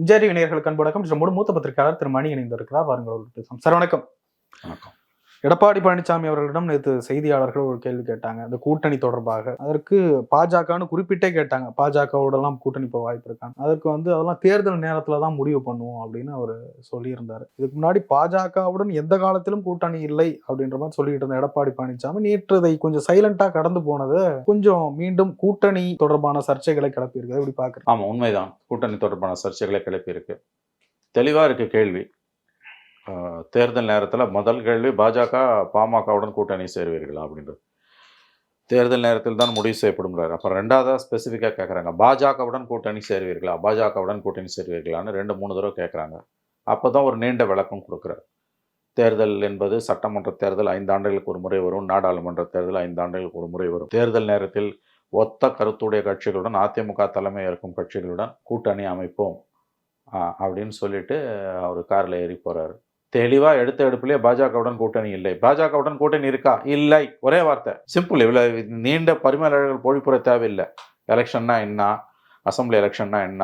விஜய் இணையர்களுக்கு அன்பு வணக்கம். நம்மோடு மூத்த பத்திரிகையாளர் திரு மணி இணைந்திருக்கிறார். வாருங்கள் பேசலாம். சார் வணக்கம். வணக்கம். எடப்பாடி பழனிசாமி அவர்களிடம் நேற்று செய்தியாளர்கள் ஒரு கேள்வி கேட்டாங்க, இந்த கூட்டணி தொடர்பாக. அதற்கு பாஜகன்னு குறிப்பிட்டே கேட்டாங்க, பாஜகவோடலாம் கூட்டணி இப்போ வாய்ப்பு இருக்காங்க. அதற்கு அதெல்லாம் தேர்தல் நேரத்துல தான் முடிவு பண்ணுவோம் அப்படின்னு அவர் சொல்லியிருந்தாரு. இதுக்கு முன்னாடி பாஜகவுடன் எந்த காலத்திலும் கூட்டணி இல்லை அப்படின்ற மாதிரி சொல்லிட்டு இருந்த எடப்பாடி பழனிசாமி நேற்று இதை கொஞ்சம் சைலண்டா கடந்து போனது கொஞ்சம் மீண்டும் கூட்டணி தொடர்பான சர்ச்சைகளை கிளப்பியிருக்கு. எப்படி பாக்குறேன்? ஆமா, உண்மைதான். கூட்டணி தொடர்பான சர்ச்சைகளை கிளப்பியிருக்கு. தெளிவா இருக்கு கேள்வி. தேர்தல் நேரத்தில் முதல் கேள்வி பாஜக பாமகவுடன் கூட்டணி சேருவீர்களா அப்படின்றது. தேர்தல் நேரத்தில் தான் முடிவு செய்யப்படும்ன்றாரு. அப்புறம் ரெண்டாவதாக ஸ்பெசிஃபிக்காக கேட்குறாங்க, பாஜகவுடன் கூட்டணி சேருவீர்களா, பாஜகவுடன் கூட்டணி சேருவீர்களான்னு 2-3 தடவை கேட்குறாங்க. அப்போ தான் ஒரு நீண்ட விளக்கம் கொடுக்குறார். தேர்தல் என்பது சட்டமன்ற தேர்தல் 5 ஆண்டுகளுக்கு ஒரு முறை வரும், நாடாளுமன்ற தேர்தல் 5 ஆண்டுகளுக்கு ஒரு முறை வரும். தேர்தல் நேரத்தில் ஒத்த கருத்துடைய கட்சிகளுடன், அதிமுக தலைமை இருக்கும் கட்சிகளுடன் கூட்டணி அமைப்போம் அப்படின்னு சொல்லிட்டு அவர் காரில் ஏறி போகிறாரு. தெளிவாக எடுத்த எடுப்பிலே பாஜகவுடன் கூட்டணி இல்லை. பாஜகவுடன் கூட்டணி இருக்கா? இல்லை. ஒரே வார்த்தை, சிம்பிள். இவ்வளோ நீண்ட பரிமாணங்கள் பொழிப்புற தேவையில்லை. எலெக்ஷன்னா என்ன, அசம்பிளி எலெக்ஷன்னா என்ன,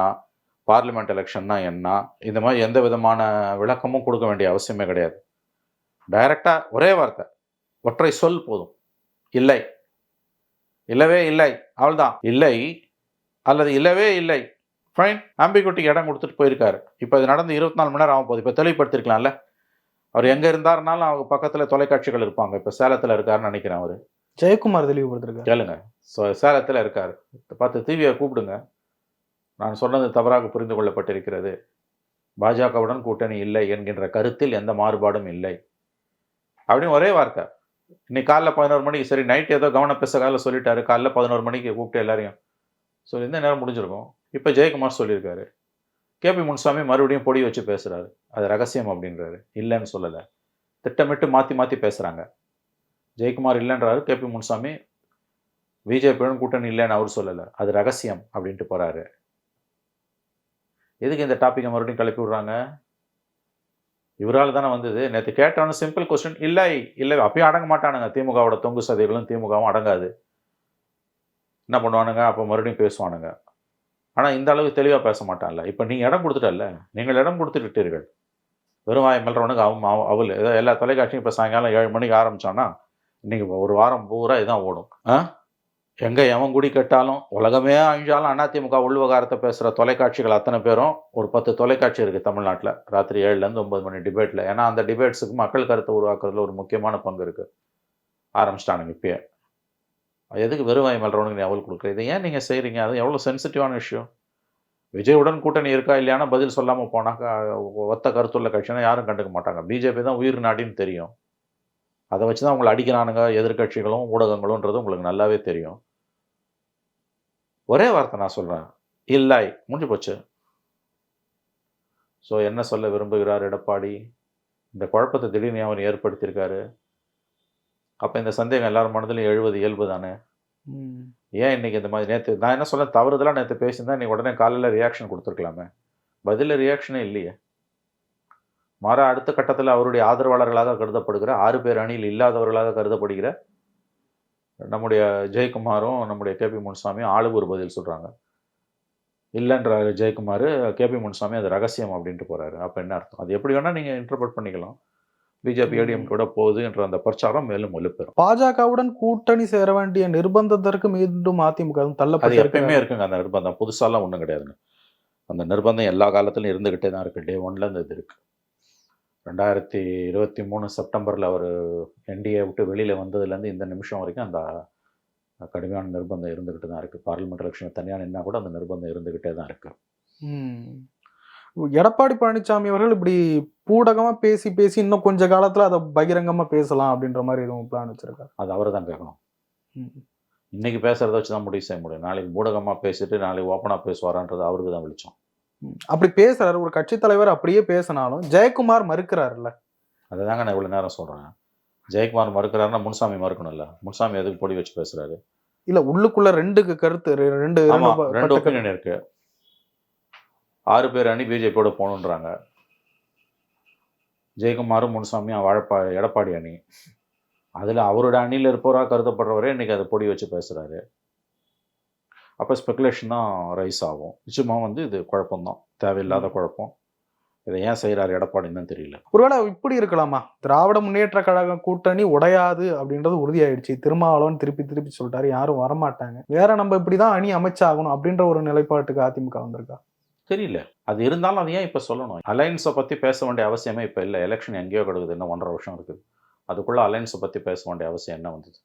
பார்லிமெண்ட் எலெக்ஷன்னா என்ன, இந்த மாதிரி எந்த விதமான விளக்கமும் கொடுக்க வேண்டிய அவசியமே கிடையாது. டைரக்டாக ஒரே வார்த்தை, ஒற்றை சொல் போதும். இல்லை, இல்லவே இல்லை, அவள்தான். இல்லை அல்லது இல்லவே இல்லை, ஃபைன். ஆம்பிகுட்டிக்கு இடம் கொடுத்துட்டு போயிருக்காரு. இப்போ இது நடந்து 24 மணி நேரம் ஆகும் போகுது. இப்போ தெளிவுபடுத்திருக்கலாம்ல. அவர் எங்கே இருந்தாருனாலும் அவங்க பக்கத்தில் தொலைக்காட்சிகள் இருப்பாங்க. இப்போ சேலத்தில் இருக்காருன்னு நினைக்கிறேன். அவர் ஜெயக்குமார் தெளிவுபடுத்திருக்காரு. கேளுங்க. சேலத்தில் இருக்கார். பார்த்து டிவியை கூப்பிடுங்க. நான் சொன்னது தவறாக புரிந்து கொள்ளப்பட்டிருக்கிறது. பாஜகவுடன் கூட்டணி இல்லை என்கின்ற கருத்தில் எந்த மாறுபாடும் இல்லை அப்படின்னு ஒரே வார்த்தை. இன்னைக்கு காலைல 11 மணிக்கு, சரி நைட் ஏதோ கவன பேச காலையில் சொல்லிட்டாரு, காலைல 11 மணிக்கு கூப்பிட்டு எல்லாரையும் சொல்லி இந்த நேரம் முடிஞ்சிருக்கும். இப்போ ஜெயக்குமார் சொல்லியிருக்காரு. கேபி முனுசாமி மறுபடியும் பொடி வச்சு பேசுகிறாரு, அது ரகசியம் அப்படின்றாரு. இல்லைன்னு சொல்லலை, திட்டமிட்டு மாற்றி மாற்றி பேசுகிறாங்க. ஜெயக்குமார் இல்லைன்றாரு, கேபி முனுசாமி பிஜேபியுடன் கூட்டணி இல்லைன்னு அவர் சொல்லலை, அது ரகசியம் அப்படின்ட்டு போகிறாரு. எதுக்கு இந்த டாப்பிக்கை மறுபடியும் கிளப்பி விடுறாங்க? இவரால் தானே வந்தது. நேற்று கேட்டாலும் சிம்பிள் கொஸ்டின், இல்லை இல்லை. அப்பயும் அடங்க மாட்டானுங்க. திமுகவோட தொங்கு சதைகளும் திமுகவும் அடங்காது. என்ன பண்ணுவானுங்க? அப்போ மறுபடியும் பேசுவானுங்க. ஆனால் இந்த அளவுக்கு தெளிவாக பேச மாட்டான்ல. இப்போ நீங்கள் இடம் கொடுத்துட்டல்ல, நீங்கள் இடம் கொடுத்து விட்டீர்கள். வெறும் வாய் மெல்றவனுக்கு அவள் ஏதோ எல்லா தொலைக்காட்சியும் இப்போ சாயங்காலம் 7 மணிக்கு ஆரம்பித்தான்னா இன்றைக்கி ஒரு வாரம் பூரா இதான் ஓடும். எங்கே எவன் குடி கட்டாலும் உலகமே அழிஞ்சாலும் அதிமுக உள்விவகாரத்தை பேசுகிற தொலைக்காட்சிகள் அத்தனை பேரும், ஒரு 10 தொலைக்காட்சி இருக்குது தமிழ்நாட்டில், ராத்திரி 7லேருந்து 9 மணி டிபேட்டில். ஏன்னா அந்த டிபேட்ஸுக்கு மக்கள் கருத்தை உருவாக்குறதுல ஒரு முக்கியமான பங்கு இருக்குது. ஆரம்பிச்சிட்டானுங்க இப்பயே. எதுக்கு வெறுவாய் மல்றவனுக்கு நீ அவள் கொடுக்குற? இதை ஏன் நீங்கள் செய்கிறீங்க? அது எவ்வளோ சென்சிட்டிவான விஷயம். விஜயுடன் கூட்டணி இருக்கா இல்லையானா பதில் சொல்லாமல் போனாக்கா ஒத்த கருத்துள்ள கட்சினா யாரும் கண்டுக்க மாட்டாங்க. பிஜேபி தான் உயிர் நாடின்னு தெரியும். அதை வச்சு தான் உங்களை அடிக்கிறானுங்க எதிர்கட்சிகளும் ஊடகங்களும்ன்றது உங்களுக்கு நல்லாவே தெரியும். ஒரே வார்த்தை நான் சொல்கிறேன், இல்லை, முடிஞ்சு போச்சு. ஸோ என்ன சொல்ல விரும்புகிறார் எடப்பாடி? இந்த குழப்பத்தை திடீர்னு அவர் ஏற்படுத்தியிருக்காரு. அப்போ இந்த சந்தேகம் எல்லாரும் மனதிலும் எழுவது இயல்பு தானே. ஏன் இன்றைக்கி இந்த மாதிரி? நேற்று நான் என்ன சொல்ல, தவறுதெல்லாம் நேற்று பேசியிருந்தா நீ உடனே காலையில் ரியாக்ஷன் கொடுத்துருக்கலாமே. பதில் ரியாக்ஷனே இல்லையே. மாறா அடுத்த கட்டத்தில் அவருடைய ஆதரவாளர்களாக கருதப்படுகிற 6 பேர் அணியில் இல்லாதவர்களாக கருதப்படுகிற நம்முடைய ஜெயக்குமாரும் நம்முடைய கேபி முனுசாமியும் ஆளுக்கு ஒரு பதில் சொல்கிறாங்க. இல்லைன்றாரு ஜெயக்குமார், கேபி முனுசாமி அது ரகசியம் அப்படின்ட்டு போகிறாரு. அப்போ என்ன அர்த்தம்? அது எப்படி வேணால் நீங்கள் இன்டர்பிரட் பண்ணிக்கலாம். பிஜேபி ஏடிஎம் கூட போகுது என்ற அந்த பிரச்சாரம் மேலும் வலுப்பெறும். பாஜகவுடன் கூட்டணி சேர வேண்டிய நிர்பந்தத்திற்கு மீண்டும் அதிமுக தள்ளப்பட்டு எப்பயுமே இருக்குங்க அந்த நிர்பந்தம். புதுசாலாம் ஒன்றும் கிடையாதுங்க. அந்த நிர்பந்தம் எல்லா காலத்திலும் இருந்துக்கிட்டே தான் இருக்குது. Day 1லேருந்து இது இருக்குது. 2023 செப்டம்பரில் அவர் என்டிஏ விட்டு வெளியில் வந்ததுலேருந்து இந்த நிமிஷம் வரைக்கும் அந்த கடுமையான நிர்பந்தம் இருந்துக்கிட்டு தான் இருக்குது. பார்லிமெண்ட் எலெக்ஷன் தனியாக நின்னா கூட அந்த நிர்பந்தம் இருந்துக்கிட்டே தான் இருக்குது. எடப்பாடி பழனிசாமி அவர்கள் இப்படி பூடகமாக பேசி பேசி இன்னும் கொஞ்ச காலத்தில் அதை பகிரங்கமாக பேசலாம் அப்படின்ற மாதிரி எதுவும் பிளான் வச்சுருக்காரு? அது அவரை தான் கேட்கணும். இன்றைக்கி பேசுகிறத வச்சு தான் முடிவு செய்ய முடியும். நாளைக்கு பூடகமாக பேசிட்டு நாளைக்கு ஓப்பனாக பேசுவாரான்றது அவருக்கு தான் வெளிச்சம். அப்படி பேசுறாரு ஒரு கட்சி தலைவர். அப்படியே பேசினாலும் ஜெயக்குமார் மறுக்கிறாருல்ல. அதை தாங்க நான் இவ்வளோ நேரம் சொல்கிறேன். ஜெயக்குமார் மறுக்கிறாருன்னா முனுசாமி மறுக்கணும்ல. முனுசாமி எதுக்கு பொடி வச்சு பேசுகிறாரு? இல்லை, உள்ளுக்குள்ள ரெண்டுக்கு கருத்து, ரெண்டு ஒப்பீனியன் இருக்கு. 6 பேர் அணி பிஜேபியோட போகணுன்றாங்க. ஜெயக்குமாரும் முனுசாமியும் எடப்பாடி அணி. அதில் அவரோட அணியில் இருப்பவராக கருதப்படுறவரே இன்றைக்கி அதை பொடி வச்சு பேசுகிறாரு. அப்போ ஸ்பெகுலேஷன் தான் ரைஸ் ஆகும். நிச்சயமாக வந்து இது குழப்பம்தான், தேவையில்லாத குழப்பம். இதை ஏன் செய்கிறார் எடப்பாடின்னு தெரியல. ஒருவேளை இப்படி இருக்கலாமா, திராவிட முன்னேற்ற கழக கூட்டணி உடையாது அப்படின்றது உறுதியாயிடுச்சு, திருமாவளவன் திருப்பி திருப்பி சொல்லிட்டாரு, யாரும் வரமாட்டாங்க, வேற நம்ம இப்படிதான் அணி அமைச்சாகணும் அப்படின்ற ஒரு நிலைப்பாட்டுக்கு அதிமுக வந்திருக்கா? தெரியல. அது இருந்தாலும் அது ஏன் இப்போ சொல்லணும்? அலையன்ஸை பற்றி பேச வேண்டிய அவசியமே இப்போ இல்லை. எலெக்ஷன் எங்கேயோ கிடக்குது, இன்னும் 1.5 வருஷம் இருக்குது. அதுக்குள்ளே அலையன்ஸை பற்றி பேச வேண்டிய அவசியம் என்ன வந்தது?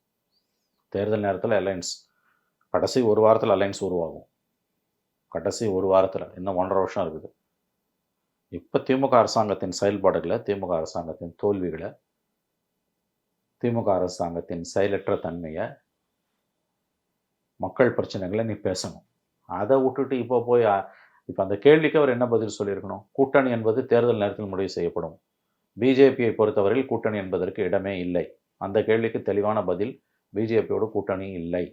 தேர்தல் நேரத்தில் அலையன்ஸ் கடைசி ஒரு வாரத்தில் அலையன்ஸ் உருவாகும். கடைசி ஒரு வாரத்தில், இன்னும் 1.5 வருஷம் இருக்குது. இப்போ திமுக அரசாங்கத்தின் செயல்பாடுகளை, திமுக அரசாங்கத்தின் தோல்விகளை, திமுக அரசாங்கத்தின் செயலற்ற தன்மையை, மக்கள் பிரச்சனைகளை நீ பேசணும். அதை விட்டுட்டு இப்போ போய் இப்போ அந்த கேள்விக்கு அவர் என்ன பதில் சொல்லியிருக்கணும்? கூட்டணி என்பது தேர்தல் நேரத்தில் முடிவு செய்யப்படும், பிஜேபியை பொறுத்தவரையில் கூட்டணி என்பதற்கு இடமே இல்லை. அந்த கேள்விக்கு தெளிவான பதில், பிஜேபியோட கூட்டணி இல்லை,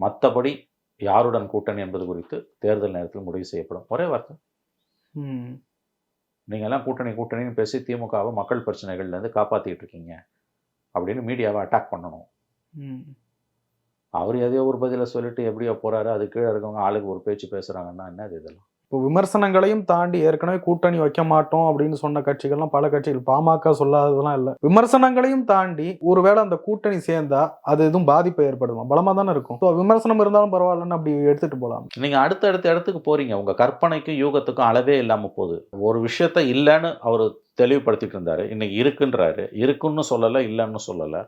மற்றபடி யாருடன் கூட்டணி என்பது குறித்து தேர்தல் நேரத்தில் முடிவு செய்யப்படும். ஒரே வார்த்தை. நீங்கள் எல்லாம் கூட்டணி கூட்டணின்னு பேசி திமுகவை மக்கள் பிரச்சனைகள்லேருந்து காப்பாற்றிட்டு இருக்கீங்க அப்படின்னு மீடியாவை அட்டாக் பண்ணணும். அவர் எதையோ ஒரு பதிலை சொல்லிட்டு எப்படியோ போகிறாரு, அது கீழே இருக்கவங்க ஆளுக்கு ஒரு பேச்சு பேசுகிறாங்கன்னா என்ன இதெல்லாம்? இப்போ விமர்சனங்களையும் தாண்டி ஏற்கனவே கூட்டணி வைக்க மாட்டோம் அப்படின்னு சொன்ன கட்சிகள்லாம் பல கட்சிகள், பாமக சொல்லாததெல்லாம் இல்லை, விமர்சனங்களையும் தாண்டி ஒருவேளை அந்த கூட்டணி சேர்ந்தா அது எதுவும் பாதிப்பை ஏற்படுமா? பலமா தானே இருக்கும். ஸோ விமர்சனம் இருந்தாலும் பரவாயில்லன்னு அப்படி எடுத்துட்டு போகலாம். நீங்கள் அடுத்த இடத்துக்கு போறீங்க, உங்கள் கற்பனைக்கும் யூகத்துக்கும் அளவே இல்லாமல் போகுது. ஒரு விஷயத்த இல்லைன்னு அவர் தெளிவுபடுத்திட்டு இருந்தாரு, இன்னைக்கு இருக்குன்றாரு. இருக்குன்னு சொல்லலை, இல்லைன்னு சொல்லலை.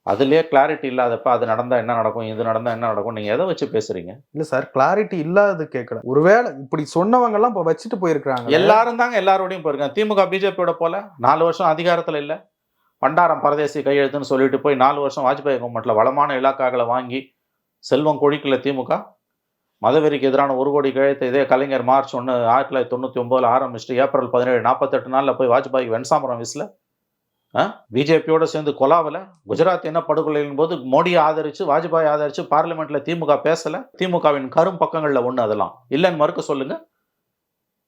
அதுலேயே கிளாரிட்டி இல்லாதப்ப அது நடந்தால் என்ன நடக்கும், இது நடந்தால் என்ன நடக்கும், நீங்கள் எதை வச்சு பேசுறீங்க? இல்லை சார், கிளாரிட்டி இல்லாதது கேட்கல. ஒருவேளை இப்படி சொன்னவங்கெல்லாம் இப்போ வச்சுட்டு போயிருக்கிறாங்க. எல்லாரும் தாங்க எல்லாரோடையும் போயிருக்காங்க. திமுக பிஜேபியோட போல 4 வருஷம் அதிகாரத்தில் இல்லை, பண்டாரம் பரதேசி கையெழுத்துன்னு சொல்லிட்டு போய் 4 வருஷம் வாஜ்பாய் கவர்மெண்ட்டில் வளமான இலாக்காக்களை வாங்கி செல்வம் கொழிக்கல திமுக. மதவெறிக்கு எதிரான 1 கோடி கையெழுத்து இதே கலைஞர் மார்ச் 1 1999 ஆரம்பிச்சுட்டு ஏப்ரல் 17 48 நாளில் போய் வாஜ்பாய் வெண்சாமரம் வீசல. பிஜேபியோட சேர்ந்து கொலாவில் குஜராத் என்ன படுகொலையின் போது மோடியை ஆதரிச்சு, வாஜ்பாய் ஆதரிச்சு பார்லிமெண்ட்ல திமுக பேசல. திமுகவின் கரும் பக்கங்கள்ல ஒண்ணு அதெல்லாம் இல்லைன்னு மறுக்க சொல்லுங்க.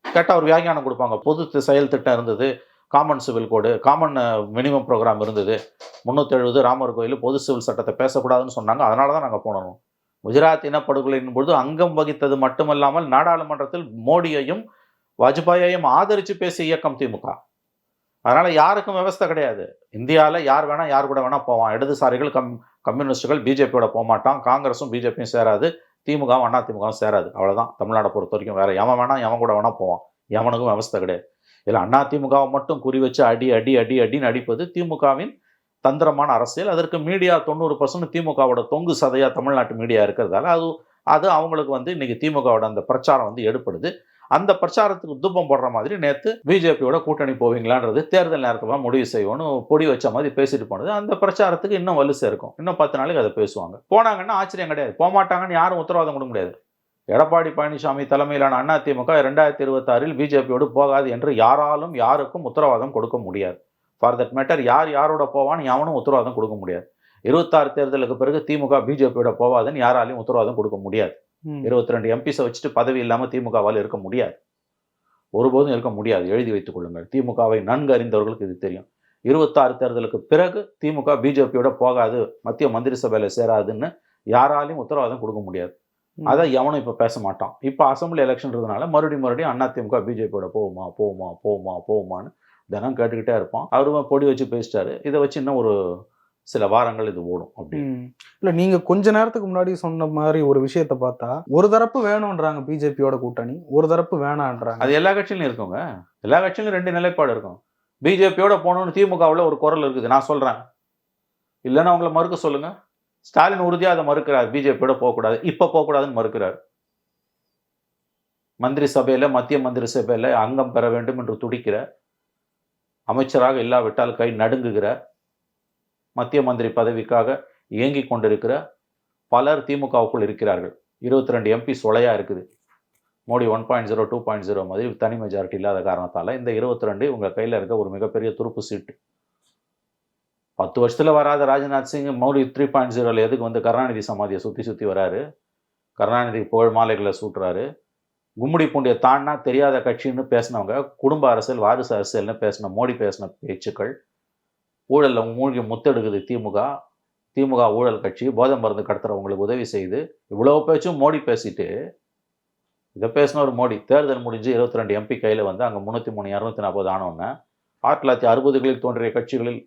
கேட்டா ஒரு வியாக்கியானம் கொடுப்பாங்க. பொது செயல் திட்டம் இருந்தது, common civil code, common minimum program இருந்தது, 370 ராமர் கோயில் பொது சிவில் சட்டத்தை பேசக்கூடாதுன்னு சொன்னாங்க, அதனால தான் நாங்கள் போனோம். குஜராத் இனப்படுகொலையின் பொழுது அங்கம் வகித்தது மட்டுமல்லாமல் நாடாளுமன்றத்தில் மோடியையும் வாஜ்பாயையும் ஆதரிச்சு பேசிய இயக்கம் திமுக. அதனால யாருக்கும் விவஸ்தை கிடையாது. இந்தியாவில் யார் வேணா யார் கூட வேணா போவான். இடதுசாரிகள் கம்யூனிஸ்டுகள் பிஜேபியோட போக மாட்டான், காங்கிரஸும் பிஜேபியும் சேராது, திமுகவும் அண்ணா திமுகவும் சேராது. அவ்வளோதான். தமிழ்நாடை பொறுத்த வரைக்கும் வேற எவன் வேணா எவன் கூட வேணா போவான், எவனுக்கும் விவஸ்தை கிடையாது. இதில் அண்ணா திமுகவை மட்டும் குறி வச்சு அடி அடி அடி அடின்னு அடிப்பது திமுகவின் தந்திரமான அரசியல். அதற்கு மீடியா 90% திமுகவோட தொங்கு சதையா தமிழ்நாட்டு மீடியா இருக்கிறதால அது அவங்களுக்கு வந்து இன்னைக்கு திமுகவோட அந்த பிரச்சாரம் வந்து எடுப்படுது. அந்த பிரச்சாரத்துக்கு துப்பம் போடுற மாதிரி நேற்று பிஜேபியோட கூட்டணி போவீங்களான்றது தேர்தல் நேரத்தில் முடிவு செய்வோன்னு பொடி வச்ச மாதிரி பேசிட்டு போனது. அந்த பிரச்சாரத்துக்கு இன்னும் வலு சேர்க்கும். இன்னும் 10 நாளைக்கு அதை பேசுவாங்க. போனாங்கன்னா ஆச்சரியம் கிடையாது, போகமாட்டாங்கன்னு யாரும் உத்தரவாதம் கொடுக்க முடியாது. எடப்பாடி பழனிசாமி தலைமையிலான அதிமுக 2026 பிஜேபியோடு போகாது என்று யாராலும் யாருக்கும் உத்தரவாதம் கொடுக்க முடியாது. ஃபார் தட் மேட்டர் யார் யாரோட போவான்னு எவனும் உத்தரவாதம் கொடுக்க முடியாது. 26 தேர்தலுக்கு பிறகு திமுக பிஜேபியோட போவாதுன்னு யாராலையும் உத்தரவாதம் கொடுக்க முடியாது. 22 எம்பிஸை வச்சுட்டு பதவி இல்லாமல் திமுகவால் இருக்க முடியாது, ஒருபோதும் இருக்க முடியாது. எழுதி வைத்துக் கொள்ளுங்கள். திமுகவை நன்கு அறிந்தவர்களுக்கு இது தெரியும். 26 தேர்தலுக்கு பிறகு திமுக பிஜேபியோட போகாது, மத்திய மந்திரி சபையில் சேராதுன்னு யாராலையும் உத்தரவாதம் கொடுக்க முடியாது. அதை எவனும் இப்போ பேச மாட்டான். இப்போ அசம்பிளி எலெக்ஷன்றதுனால மறுபடியும் அதிமுக பிஜேபியோட போகுமா போகுமா போகுமா போகுமான்னு தினம் கேட்டுக்கிட்டே இருப்பான். அவரும் பொடி வச்சு பேசிட்டாரு. இதை வச்சு இன்னும் ஒரு சில வாரங்கள் இது ஓடும். அப்படி இல்ல, நீங்க கொஞ்ச நேரத்துக்கு முன்னாடி சொன்ன மாதிரி ஒரு விஷயத்த பார்த்தா ஒரு தரப்பு வேணும்ன்றாங்க பிஜேபியோட கூட்டணி, ஒரு தரப்பு வேணான்றாங்க. அது எல்லா கட்சியிலும் இருக்குங்க. எல்லா கட்சியிலும் 2 நிலைப்பாடு இருக்கும். பிஜேபியோட போகணும்னு திமுகவில் ஒரு குரல் இருக்குது, நான் சொல்றேன். இல்லைன்னா அவங்களை மறுக்க சொல்லுங்க. ஸ்டாலின் உறுதியாக அதை மறுக்கிறார், பிஜேபியோட போகக்கூடாது, இப்ப போகக்கூடாதுன்னு மறுக்கிறார். மந்திரி சபையில, மத்திய மந்திரி சபையில அங்கம் பெற வேண்டும் என்று துடிக்கிற, அமைச்சராக இல்லாவிட்டால் கை நடுங்குகிற, மத்திய மந்திரி பதவிக்காக இயங்கிக் கொண்டிருக்கிற பலர் திமுகவுக்குள் இருக்கிறார்கள். 22 எம்பி சொலையா இருக்குது. மோடி 1.0 2.0 மாதிரி தனி மெஜாரிட்டி இல்லாத காரணத்தால இந்த 22 உங்க கையில இருக்க ஒரு மிகப்பெரிய துருப்பு சீட்டு. 10 வருஷத்துல வராத ராஜ்நாத் சிங் மோடி 3.0 எதுக்கு வந்து கருணாநிதி சமாதியை சுத்தி வராரு, கருணாநிதி புகழ் மாலைகளை சூட்டுறாரு. கும்முடி பூண்டியை தாண்டினா தெரியாத கட்சின்னு பேசினவங்க, குடும்ப அரசியல் வாரிசு அரசியல்னு பேசின மோடி பேசின பேச்சுக்கள், ஊழல்ல மூழ்கி முத்தெடுக்குது திமுக. திமுக ஊழல் கட்சி, போதை மருந்து கடத்துறவங்களுக்கு உதவி செய்து இவ்வளவு பேச்சும் மோடி பேசிட்டு, இதை பேசின ஒரு மோடி தேர்தல் முடிஞ்சு 22 எம்பி கையில் வந்து அங்கே 303 240 ஆனோன்னு 1960களில் தோன்றிய கட்சிகளில்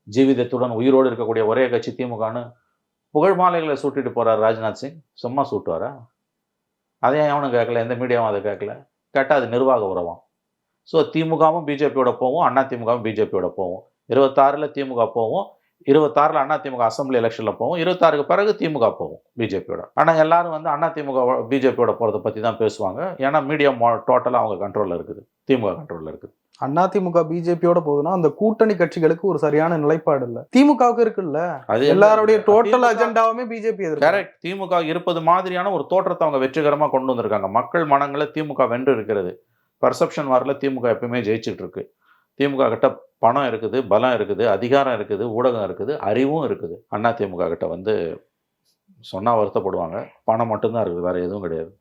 ஜீவிதத்துடன் உயிரோடு இருக்கக்கூடிய ஒரே கட்சி திமுகன்னு புகழ் மாலைகளை சூட்டிட்டு போறார் ராஜ்நாத் சிங். சும்மா சூட்டுவாரா? அதையும் எவனும் கேட்கல, எந்த மீடியாவும் அதை கேட்கல. கேட்டால் அது நிர்வாக உறவாம். ஸோ திமுகவும் பிஜேபியோட போவோம், அண்ணா திமுகவும் பிஜேபியோட போவோம். 26ல் திமுக போவோம், 26ல் அண்ணா திமுக அசம்பிளி எலெக்ஷனில் போவோம், 26க்கு பிறகு திமுக போவோம் பிஜேபியோட. ஆனால் எல்லாரும் வந்து அண்ணா திமுக பிஜேபியோட போகிறத பற்றி தான் பேசுவாங்க. ஏன்னா மீடியா டோட்டலாக அவங்க கண்ட்ரோலில் இருக்குது, திமுக கண்ட்ரோலில் இருக்குது. அதிமுக பிஜேபியோட போகுதுன்னா அந்த கூட்டணி கட்சிகளுக்கு ஒரு சரியான நிலைப்பாடு இல்ல. திமுகவுக்கு இருக்குல்ல, அது எல்லாருடைய டோட்டல் அஜெண்டாவுமே பிஜேபி. கரெக்ட். திமுக இருப்பது மாதிரியான ஒரு தோற்றத்தை அவங்க வெற்றிகரமா கொண்டு வந்திருக்காங்க. மக்கள் மனங்களை திமுக வென்று இருக்கிறது. பர்செப்ஷன் வாரில் திமுக எப்பவுமே ஜெயிச்சுட்டு இருக்கு. திமுக கிட்ட பணம் இருக்குது, பலம் இருக்குது, அதிகாரம் இருக்குது, ஊடகம் இருக்குது, அறிவும் இருக்குது. அண்ணா திமுக கிட்ட வந்து சொன்னா வருத்தப்படுவாங்க, பணம் மட்டும்தான் இருக்குது, வேற எதுவும் கிடையாது.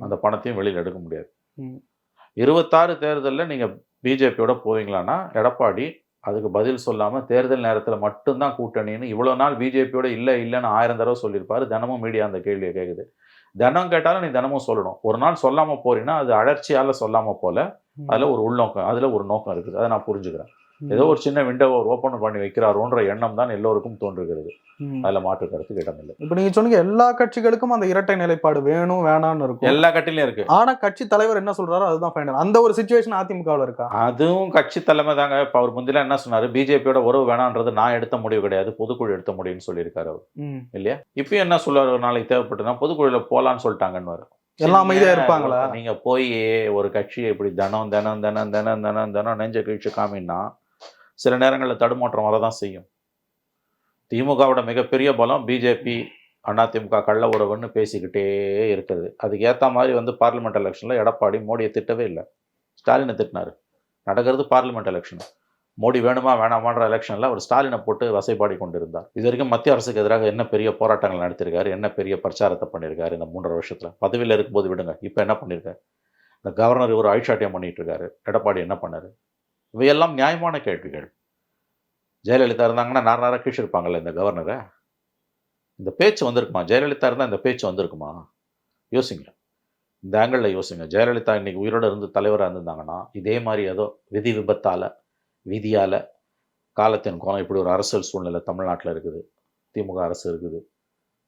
அந்த பணத்தையும் வெளியில் எடுக்க முடியாது. 26 தேர்தலில் நீங்க பிஜேபியோட போவீங்களான்னா எடப்பாடி அதுக்கு பதில் சொல்லாம தேர்தல் நேரத்தில் மட்டும்தான் கூட்டணின்னு இவ்வளவு நாள் பிஜேபியோட இல்லைன்னு 1000 தடவை சொல்லியிருப்பாரு. தினமும் மீடியா அந்த கேள்வியை கேட்குது. தினம் கேட்டாலும் நீ தினமும் சொல்லணும். ஒரு நாள் சொல்லாம போறீங்கன்னா அது அழற்சியால சொல்லாம போல, அதுல ஒரு உள்நோக்கம், அதுல ஒரு நோக்கம் இருக்குது. அதை நான் புரிஞ்சுக்கிறேன். ஏதோ ஒரு சின்ன விண்டோவை ஓப்பன் பண்ணி வைக்கிறாரோன்ற எண்ணம் தான் எல்லோருக்கும் தோன்றுகிறது. அதுல மாற்று கருத்துக்கு இடமில்லை. இப்ப நீங்க சொன்னீங்க எல்லா கட்சிகளுக்கும் அந்த இரட்டை நிலைப்பாடு வேணும் வேணாம்னு இருக்கும். எல்லா கட்சியிலும் இருக்கு. ஆனா கட்சி தலைவர் என்ன சொல்றாரோ அதுதான் ஃபைனல். அந்த ஒரு சிச்சுவேஷன் அதிமுகவில் இருக்கா? அதுவும் கட்சி தலைமை தாங்க. இப்ப அவர் முந்தில என்ன சொன்னாரு, பிஜேபியோட உறவு வேணான்றது நான் எடுத்த முடிவு கிடையாது, பொதுக்குழு எடுத்த முடிவுன்னு சொல்லியிருக்காரு அவர், இல்லையா? இப்பயும் என்ன சொல்லுவாரு, ஒரு நாளைக்கு தேவைப்பட்டுனா பொதுக்குழுல போலான்னு சொல்லிட்டாங்கன்னு. எல்லாம் அமைதியா இருப்பாங்களா? நீங்க போய் ஒரு கட்சியை இப்படி தினம் தினம் தினம் தினம் தினம் தினம் நெஞ்ச கழிச்சு காமின்னா சில நேரங்களில் தடுமாற்றம் வரதான் செய்யும். திமுகவோட மிகப்பெரிய பலம் பிஜேபி அதிமுக கள்ள உறவுன்னு பேசிக்கிட்டே இருக்குது. அதுக்கு ஏற்ற மாதிரி வந்து பார்லிமெண்ட் எலெக்ஷனில் எடப்பாடி மோடியை திட்டவே இல்லை, ஸ்டாலினை திட்டினார். நடக்கிறது பார்லிமெண்ட் எலெக்ஷன். மோடி வேணுமா வேணாமான்ற எலெக்ஷனில் அவர் ஸ்டாலினை போட்டு வசைப்பாடி கொண்டு இருந்தார். இது வரைக்கும் மத்திய அரசுக்கு எதிராக என்ன பெரிய போராட்டங்கள் நடத்திருக்காரு, என்ன பெரிய பிரச்சாரத்தை பண்ணியிருக்காரு இந்த 3.5 வருஷத்தில். பதவியில் இருக்கும்போது விடுங்க, இப்போ என்ன பண்ணியிருக்காரு? இந்த கவர்னர் ஒரு ஆட்சாட்டியம் பண்ணிட்டு இருக்காரு. எடப்பாடி என்ன பண்ணாரு? இவையெல்லாம் நியாயமான கேள்விகள். ஜெயலலிதா இருந்தாங்கன்னா நேரம் கீழ்ச்சிருப்பாங்கல்ல இந்த கவர்னரை. இந்த பேச்சு வந்திருக்குமா? ஜெயலலிதா இருந்தால் இந்த பேச்சு வந்திருக்குமா? யோசிங்க, இந்த ஆங்கிளில் யோசிங்க. ஜெயலலிதா இன்னைக்கு உயிரோடு இருந்து தலைவராக இருந்திருந்தாங்கன்னா இதே மாதிரி ஏதோ விதி விபத்தால் விதியால் காலத்தின் கோலம் இப்படி ஒரு அரசியல் சூழ்நிலை தமிழ்நாட்டில் இருக்குது, திமுக அரசு இருக்குது,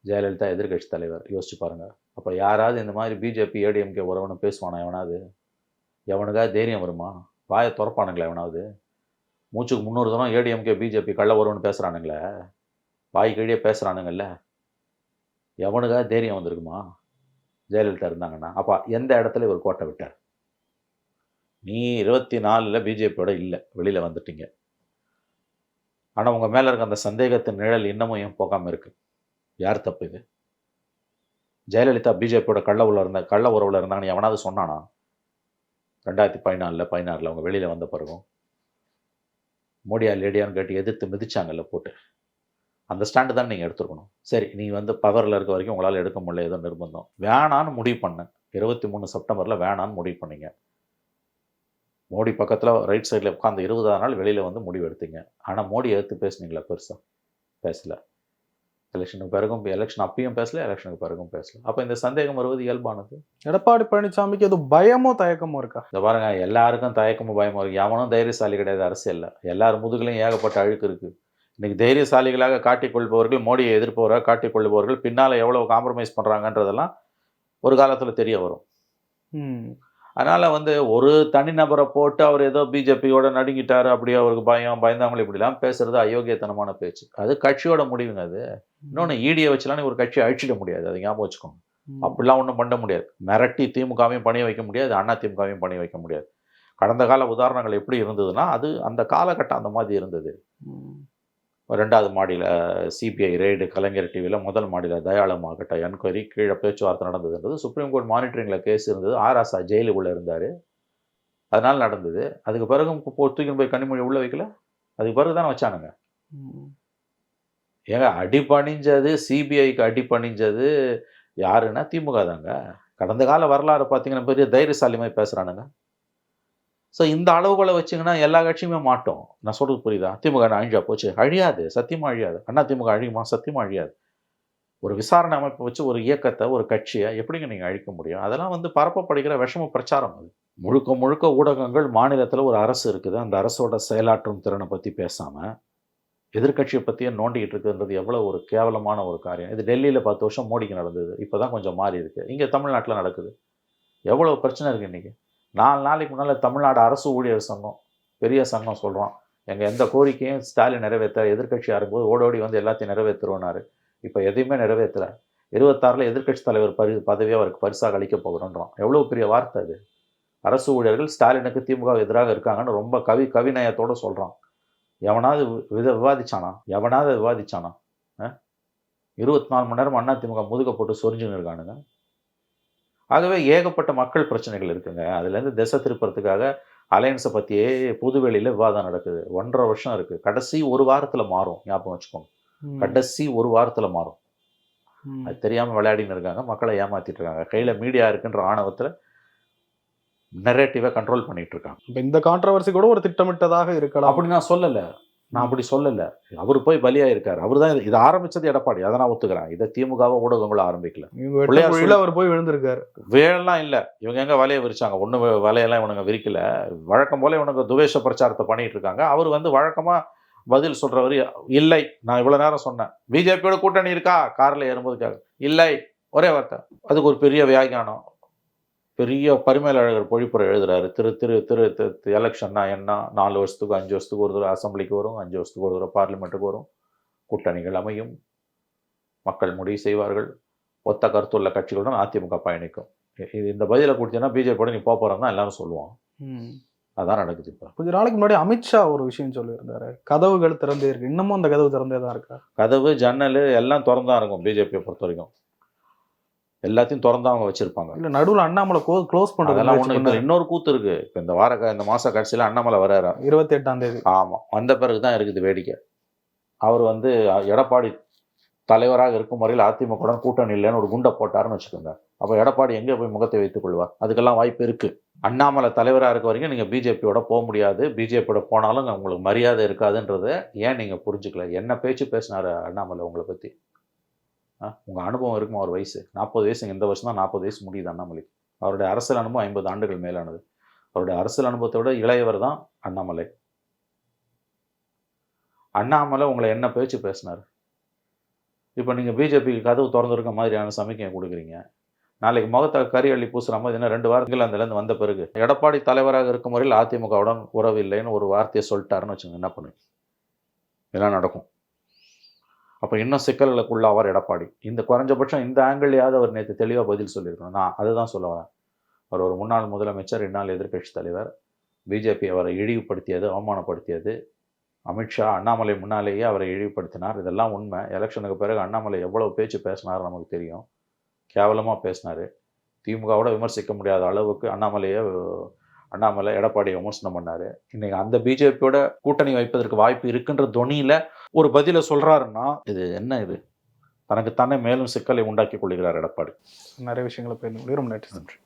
ஜெயலலிதா எதிர்கட்சி தலைவர். யோசிச்சு பாருங்கள். அப்போ யாராவது இந்த மாதிரி பிஜேபி ஏடிஎம்கே உறவுன்னு பேசுவானா? எவனாவது எவனுக்காவது தைரியம் வருமா? வாயை திறப்பானுங்களா எவனாவது? மூச்சுக்கு 300 தரம் ஏடிஎம்கே பிஜேபி கள்ள உறவுன்னு பேசுகிறானுங்களே, வாய் கீழே பேசுகிறானுங்கல்ல, எவனுக்காக தைரியம் வந்திருக்குமா ஜெயலலிதா இருந்தாங்கன்னா? அப்போ எந்த இடத்துல இவர் கோட்டை விட்டார்? நீ 24ல் பிஜேபியோட இல்லை, வெளியில் வந்துட்டீங்க. ஆனால் உங்கள் மேலே இருக்க அந்த சந்தேகத்தின் நிழல் இன்னமும் ஏன் போகாமல் இருக்குது? யார் தப்பு இது? ஜெயலலிதா பிஜேபியோட கள்ள உறவில் இருந்தாங்கன்னு எவனாவது சொன்னானா? 2014 அவங்க வெளியில் வந்த பிறகும் மோடியா லேடியான்னு கேட்டு எதிர்த்து மிதிச்சாங்கல்ல போட்டு. அந்த ஸ்டாண்டு தான் நீங்கள் எடுத்துருக்கணும். சரி, நீ வந்து பவரில் இருக்க வரைக்கும் உங்களால் எடுக்க முடியல, ஏதோ நிர்பந்தம், வேணான்னு முடிவு பண்ணேன். 23 செப்டம்பரில் வேணான்னு முடிவு பண்ணீங்க. மோடி பக்கத்தில் ரைட் சைடில் உட்காந்து 20ஆம் நாள் வெளியில் வந்து முடிவு எடுத்தீங்க. ஆனால் மோடி எடுத்து பேசுனீங்களா? பெருசாக பேசலை. எலெக்ஷனுக்கு பிறகும் எலெக்ஷன் அப்பயும் பேசல, எலெக்ஷனுக்கு பிறகும் பேசல. அப்போ இந்த சந்தேகம் வருவது இயல்பானது. எடப்பாடி பழனிசாமிக்கு அது பயமோ தயக்கமோ இருக்கா? இந்த பாருங்க, எல்லாருக்கும் தயக்கமும் பயமும் இருக்கு. எவனும் தைரியசாலி கிடையாது அரசியலில். எல்லாரும் முதுகுலையும் ஏகப்பட்ட அழுக்கு இருக்குது. இன்னைக்கு தைரியசாலிகளாக காட்டிக்கொள்பவர்கள், மோடியை எதிர்ப்பவராக காட்டிக்கொள்பவர்கள் பின்னால் எவ்வளோ காம்ப்ரமைஸ் பண்ணுறாங்கன்றதெல்லாம் ஒரு காலத்தில் தெரிய வரும். அதனால் வந்து ஒரு தனிநபரை போட்டு அவர் ஏதோ பிஜேபியோட நடுங்கிட்டார், அப்படியே அவருக்கு பயந்தவங்களை இப்படிலாம் பேசுறது அயோக்கியத்தனமான பேச்சு. அது கட்சியோட முடிவுங்க. அது இன்னொன்று, ஈடியை வச்சுலாம் ஒரு கட்சியை அழிச்சிட முடியாது, அது ஞாபகம் வச்சுக்கோங்க. அப்படிலாம் ஒன்றும் பண்ண முடியாது. மிரட்டி திமுகவையும் பணிய வைக்க முடியாது, அண்ணா திமுகவையும் பணிய வைக்க முடியாது. கடந்த கால உதாரணங்கள் எப்படி இருந்ததுன்னா அது அந்த காலகட்டம் அந்த மாதிரி இருந்தது. 2வது மாடியில் சிபிஐ ரெய்டு, கலைஞர் டிவியில் 1 மாடியில் தயாளமாகட்ட என்கொயரி, கீழே பேச்சுவார்த்தை நடந்ததுன்றது. சுப்ரீம் கோர்ட் மானிட்டரிங்கில் கேஸ் இருந்தது. ஆராசா ஜெயிலுக்குள்ளே இருந்தார், அதனால் நடந்தது. அதுக்கு பிறகு தூக்கின்னு போய் கனிமொழி உள்ளே வைக்கல, அதுக்கு பிறகு தானே வச்சானுங்க. ஏங்க அடிபணிஞ்சது, சிபிஐக்கு அடிபணிஞ்சது யாருன்னா திமுக தாங்க. கடந்த கால வரலாறு பார்த்தீங்கன்னா பெரிய தைரியசாலி மாதிரி பேசுகிறானுங்க. ஸோ இந்த அளவுகளை வச்சிங்கன்னா எல்லா கட்சியுமே மாட்டோம். நான் சொல்கிறது புரியுதா? திமுக அழிஞ்சா போச்சு, அழியாது, சத்தியமாக அழியாது. அண்ணா திமுக அழியுமா? சத்தியமாக அழியாது. ஒரு விசாரணை அமைப்பை வச்சு ஒரு இயக்கத்தை, ஒரு கட்சியை எப்படிங்க நீங்கள் அழிக்க முடியும்? அதெல்லாம் வந்து பரப்பப்படுகிற விஷம பிரச்சாரம் அது. முழுக்க முழுக்க ஊடகங்கள் மாநிலத்தில் ஒரு அரசு இருக்குது, அந்த அரசோட செயலாற்றும் திறனை பற்றி பேசாமல் எதிர்க்கட்சியை பற்றியே நோண்டிக்கிட்டு இருக்குன்றது எவ்வளோ ஒரு கேவலமான ஒரு காரியம். இது டெல்லியில் 10 வருஷம் மோடிக்கு நடந்தது, இப்போ தான் கொஞ்சம் மாறி இருக்குது. இங்கே தமிழ்நாட்டில் நடக்குது. எவ்வளோ பிரச்சனை இருக்குது இன்றைக்கி. 4 நாளைக்கு முன்னால் தமிழ்நாடு அரசு ஊழியர் சங்கம், பெரிய சங்கம் சொல்கிறோம், எங்கள் எந்த கோரிக்கையும் ஸ்டாலின் நிறைவேற்ற, எதிர்க்கட்சியாக இருக்கும்போது ஓடோடி வந்து எல்லாத்தையும் நிறைவேற்றுருவோனாரு. இப்போ எதையுமே நிறைவேற்றலை. 26 எதிர்க்கட்சி தலைவர் பதவியை அவருக்கு பரிசாக அளிக்க போகிறோன்றோம். எவ்வளோ பெரிய வார்த்தை அது. அரசு ஊழியர்கள் ஸ்டாலினுக்கு திமுக எதிராக இருக்காங்கன்னு ரொம்ப கவிநயத்தோடு சொல்கிறான். எவனாவது விவாதிச்சானா? 24 மணி நேரம் அண்ணா திமுக முதுக போட்டு சொரிஞ்சுன்னு இருக்கானுங்க. ஆகவே ஏகப்பட்ட மக்கள் பிரச்சனைகள் இருக்குங்க. அதுலேருந்து திசை திருப்புறதுக்காக அலையன்ஸை பற்றியே புதுவெளியில் விவாதம் நடக்குது. 1.5 வருஷம் இருக்குது. கடைசி ஒரு வாரத்தில் மாறும், ஞாபகம் வச்சுக்கோங்க. கடைசி ஒரு வாரத்தில் மாறும். அது தெரியாமல் விளையாடின்னு இருக்காங்க, மக்களை ஏமாற்றிட்டு இருக்காங்க. கையில் மீடியா இருக்குன்ற ஆணவத்தில் நெரேட்டிவை கண்ட்ரோல் பண்ணிட்டு இருக்காங்க. இப்போ இந்த கான்ட்ரவர்சி கூட ஒரு திட்டமிட்டதாக இருக்கலாம். அப்படி நான் அப்படி சொல்லலை. அவர் போய் பலியாக இருக்கார். அவர் தான் இதை ஆரம்பித்தது எடப்பாடி, அதை நான் ஒத்துக்கிறேன். இதை திமுகவை ஊடகங்களும் ஆரம்பிக்கல. அவர் போய் விழுந்திருக்காரு. வேலைலாம் இல்லை, இவங்க எங்கே வலையை விரிச்சாங்க? ஒன்றும் வலையெல்லாம் இவனுங்க விரிக்கல. வழக்கம் போல இவனுங்க துவேஷ பிரச்சாரத்தை பண்ணிட்டு இருக்காங்க. அவர் வந்து வழக்கமாக பதில் சொல்கிறவர் இல்லை. நான் இவ்வளோ நேரம் சொன்னேன், பிஜேபியோட கூட்டணி இருக்கா? காரில் ஏறும்போது இல்லை, ஒரே வார்த்தை. அதுக்கு ஒரு பெரிய வியாக்கியானம், பெரிய பரிமேலழகர் பொழிப்புரை எழுதுறாரு. திரு எலெக்ஷன்னா என்ன? 4 வருஷத்துக்கு 5 வருஷத்துக்கு ஒரு தடவை அசம்பிளிக்கு வரும், 5 வருஷத்துக்கு ஒரு தடவை பார்லிமெண்ட்டுக்கு வரும், கூட்டணிகள் அமையும், மக்கள் முடிவு செய்வார்கள், ஒத்த கருத்துள்ள கட்சிகளுடன் அதிமுக பயணிக்கும். இது இந்த பதிலை கொடுத்தீங்கன்னா பிஜேபியோட நீ போகிறோம்னா எல்லாரும் சொல்லுவான். அதான் நடக்குது. இப்போ கொஞ்ச நாளைக்கு முன்னாடி அமித்ஷா ஒரு விஷயம் சொல்லியிருந்தாரு, கதவுகள் திறந்தே இருக்கு. இன்னமும் அந்த கதவு திறந்தே தான் இருக்கா? கதவு, ஜன்னல் எல்லாம் திறந்தா இருக்கும். பிஜேபியை பொறுத்த வரைக்கும் எல்லாத்தையும் திறந்தா அவங்க வச்சிருப்பாங்க. இல்லை, நடுவில் அண்ணாமலை க்ளோஸ் பண்ணுறது. அதெல்லாம் ஒன்று. இன்னொரு கூத்து இருக்கு. இப்போ இந்த மாச கடைசியில் அண்ணாமலை வராரு, 28ஆம் தேதி. ஆமாம், வந்த பிறகு தான் இருக்குது வேடிக்கை. அவர் வந்து எடப்பாடி தலைவராக இருக்கும் வரையில் அதிமுக கூட்டணி இல்லைன்னு ஒரு குண்டை போட்டாருன்னு வச்சுக்கோங்க. அப்போ எடப்பாடி எங்கே போய் முகத்தை வைத்துக் கொள்வார்? அதுக்கெல்லாம் வாய்ப்பு இருக்குது. அண்ணாமலை தலைவராக இருக்க வரைக்கும் நீங்கள் பிஜேபியோட போக முடியாது. பிஜேபியோட போனாலும் உங்களுக்கு மரியாதை இருக்காதுன்றதை ஏன் நீங்கள் புரிஞ்சுக்கல? என்ன பேச்சு பேசினார் அண்ணாமலை உங்களை பற்றி? உங்கள் அனுபவம் இருக்குமா? ஒரு வயசு 40 வயசு, இந்த வருஷம் தான் 40 வயசு முடியுது அண்ணாமலைக்கு. அவருடைய அரசியல் அனுபவம் 50 ஆண்டுகள் மேலானது. அவருடைய அரசியல் அனுபவத்தை விட இளையவர் தான் அண்ணாமலை. அண்ணாமலை உங்களை என்ன பேச்சு பேசினார்? இப்போ நீங்கள் பிஜேபிக்கு கதவு திறந்துருக்க மாதிரியான சமிக்கையை கொடுக்குறீங்க. நாளைக்கு முகத்தை கறி அள்ளி பூசுகிற மாதிரி இன்னும் 2 வாரங்கள் அதுலேருந்து வந்த பிறகு எடப்பாடி தலைவராக இருக்கும் வரையில் அதிமுகவுடன் உறவு இல்லைன்னு ஒரு வார்த்தையை சொல்லிட்டாருன்னு வச்சுங்க, என்ன பண்ணுங்க? இதெல்லாம் நடக்கும். அப்போ இன்னும் சிக்கல்களுக்குள்ள அவர் எடப்பாடி. இந்த குறைஞ்சபட்சம் இந்த ஆங்கிள்லையாவது அவர் நேற்று தெளிவாக பதில் சொல்லியிருக்கணும். நான் அதுதான் சொல்ல வரேன். அவர் ஒரு முன்னாள் முதலமைச்சர், 2 நாள் எதிர்க்கட்சி தலைவர். பிஜேபி அவரை இழிவுபடுத்தியது, அவமானப்படுத்தியது. அமித்ஷா அண்ணாமலை முன்னாலேயே அவரை இழிவுபடுத்தினார். இதெல்லாம் உண்மை. எலெக்ஷனுக்கு பிறகு அண்ணாமலை எவ்வளோ பேச்சு பேசினார் நமக்கு தெரியும். கேவலமாக பேசினார். திமுகவோட விமர்சிக்க முடியாத அளவுக்கு அண்ணாமலை எடப்பாடியை விமர்சனம் பண்ணார். இன்றைக்கி அந்த பிஜேபியோட கூட்டணி வைப்பதற்கு வாய்ப்பு இருக்குன்ற தொனியில் ஒரு பதிலை சொல்கிறாருன்னா இது என்ன? இது தனக்கு தானே மேலும் சிக்கலை உண்டாக்கி கொள்கிறார் எடப்பாடி. நிறைய விஷயங்களை பேச முடியும். ரொம்ப நன்றி.